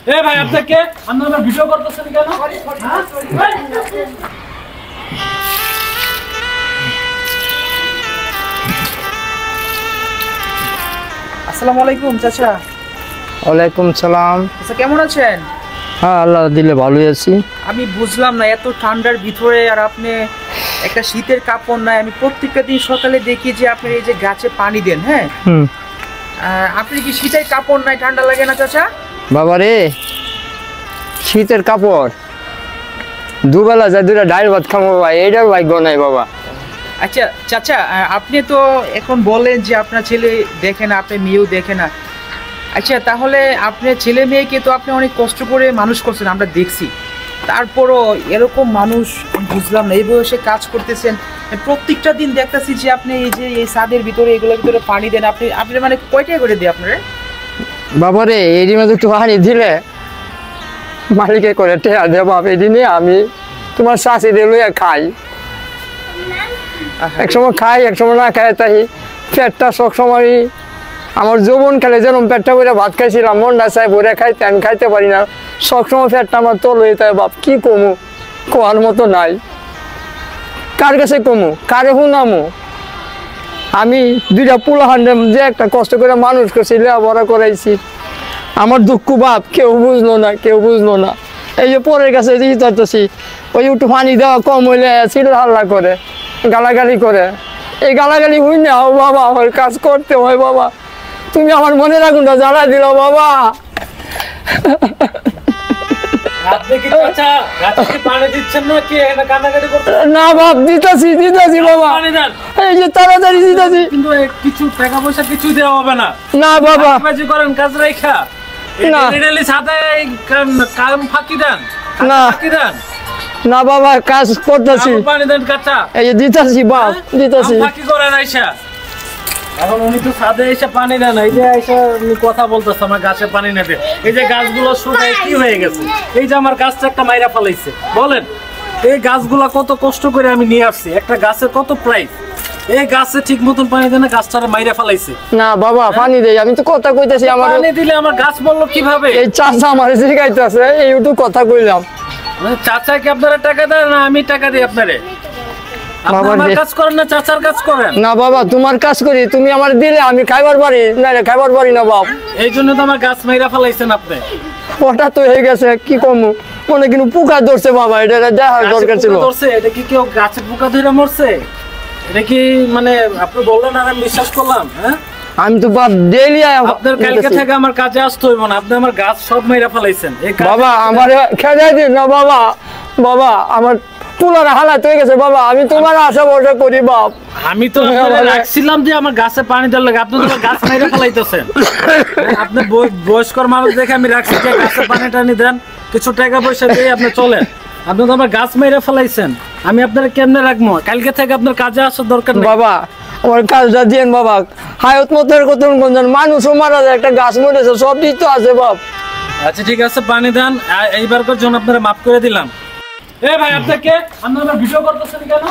এ ভাই আপনাকে আপনারা ভিডিও করতেছেন কেন? আসসালামু আলাইকুম চাচা। ওয়ালাইকুম সালাম। আচ্ছা কেমন আছেন? হ্যাঁ আল্লাহ দিলে ভালোই আছি। আমি বুঝলাম না এত ঠান্ডার ভিতরে আর আপনি একটা শীতের কাপড় নাই। আমি প্রত্যেকটা দিন সকালে দেখি যে আপনি এই যে গাছে পানি দেন, হ্যাঁ আপনি কি শীতের কাপড় নাই? ঠান্ডা লাগে না চাচা? বাবা রে, শীতের কাপড় দুবেলা যা দুটা ডাইল ভাত খাবো বাবা, এইটার ভাগ্য নাই বাবা। আচ্ছা চাচা, আপনি তো এখন বলেন যে আপনার ছেলে দেখে না, আপনার মেয়েও দেখে না। আচ্ছা তাহলে আপনার ছেলে মেয়েকে তো আপনি অনেক কষ্ট করে মানুষ করছেন, আমরা দেখছি। তারপরও এরকম মানুষ বুঝলাম না, এই বয়সে কাজ করতেছেন, প্রত্যেকটা দিন দেখতেছি যে আপনি এই যে এই ছাদের ভিতরে এগুলোর ভিতরে পানি দেন। আপনি মানে কয়টাই করে দিয়ে আপনারা? বাবা রে, এই দিনে একটু পানি দিলে মালিকে করে টেয়া দে বাপ। এই দিনে আমি তোমার শাশি দিয়ে লইয়া খাই, একসময় খাই একসময় না খাই। তাই পেটটা সবসময় আমার যৌবন খেলে যেরকম পেটটা বইরা ভাত খাইছিলাম, মনটা চাই বইরা খাইতে, আমি খাইতে পারি না। সবসময় পেটটা আমার তল হয়ে যায় বাপ। কি কমু, কোয়ার মতো নাই। কার কাছে কমু, কারে শুনামু? আমি দুইটা পোলাহান্ডে যে একটা কষ্ট করে মানুষ করছি, লেখাপড়া করাইছি, আমার দুঃখ বাপ কেউ বুঝলো না, কেউ বুঝলো না। এই যে পরের কাছে দিতেছি, ওই একটু পানি দেওয়া কম হইলে চিল্লা হাল্লা করে, গালাগালি করে। এই গালাগালি হই না ও বাবা, আমার কাজ করতে হয় বাবা। তুমি আমার মনে রাখুনটা জ্বালা দিল বাবা। না বাপ, দিতেছি বাবা, এই যে তাড়াতাড়ি দিতেছি। কিন্তু কিছু টাকা পয়সা কিছু দেওয়া হবে না। না বাবা, করেন কাজ রেখা না বাবা, কাজ করতেছি, এই যে দিতেছি বাপ, দিতেছি। এখন উনি তো ছাদে এসে পানি দেন, এই যে এসে উনি কথা বলতেছে আমার গাছে পানি নেবে। এই যে গাছগুলো শুকায় কি হয়ে গেছে, এই যে আমার গাছটা একটা মাইরা ফেলাইছে। বলেন এই গাছগুলা কত কষ্ট করে আমি নিয়ে আসছি, একটা গাছের কত প্রাইস। এই গাছে ঠিক মতন পানি দেয় না, গাছটারে মাইরা ফেলাইছে। না বাবা, পানি দেই, আমি তো কথা কইতেছি। আমার পানি দিলে আমার গাছ বললো কিভাবে? এই চাচা আমার শিখাইতেছে, এই একটু কথা কইলাম। চাচা কি আপনারা টাকা দেন না আমি টাকা দিই আপনারে? কাজ করেন না চাচার কাজ করেন? না বাবা, তোমার কাজ করি, তুমি আমার দিলে আমি খাইবার পারি না, খাইবার পারি না বাপ। এই জন্য তো আমার গাছ মাইরা ফেলাইছেন আপনি। ওটা তো হয়ে গেছে, কি কমু, মনে কিন্তু পোকা ধরছে বাবা, এটা দেখার দরকার ছিল। এটা কি কেউ গাছে পোকা ধরে মরছে? এটা কি মানে আপনি বললেন আর আমি বিশ্বাস করলাম? হ্যাঁ, আমি তো বাপ ডেইলি আপনার কালকে থেকে আমার কাজে আসতে হইব না, আপনি আমার গাছ সব মাইরা ফেলাইছেন। বাবা আমার খেদাই দিন না বাবা, বাবা আমার পুলার হালাত হয়ে গেছে বাবা, আমি তোমার আশা ভরসা করি বাপ। আমি তো রাখছিলাম যে আমার গাছে পানি দেওয়ার লাগে, আপনি তো গাছ মাইরা ফেলাইতেছেন। আপনি বয়স্কর মানুষ দেখে আমি রাখছি যে গাছে পানি টানি দেন, কিছু টাকা পয়সা দিয়ে আপনি চলেন। আপনি তো আমার গাছ মাইরা ফেলাইছেন, আমি আপনারা কেমনে রাখবো? কালকে থেকে আপনার কাজে আসার দরকার নেই বাবা। আমার কাজটা দিয়েন বাবা, হায়ত মতের কত মানুষও মারা যায়, একটা গাছ মরেছে, সব দিক তো আছে বাপ। আচ্ছা ঠিক আছে, পানি দেন, এইবারকার জন্য আপনারা মাফ করে দিলাম। এ ভাই আপনাকে আপনারা ভিডিও করতেছেন কেন?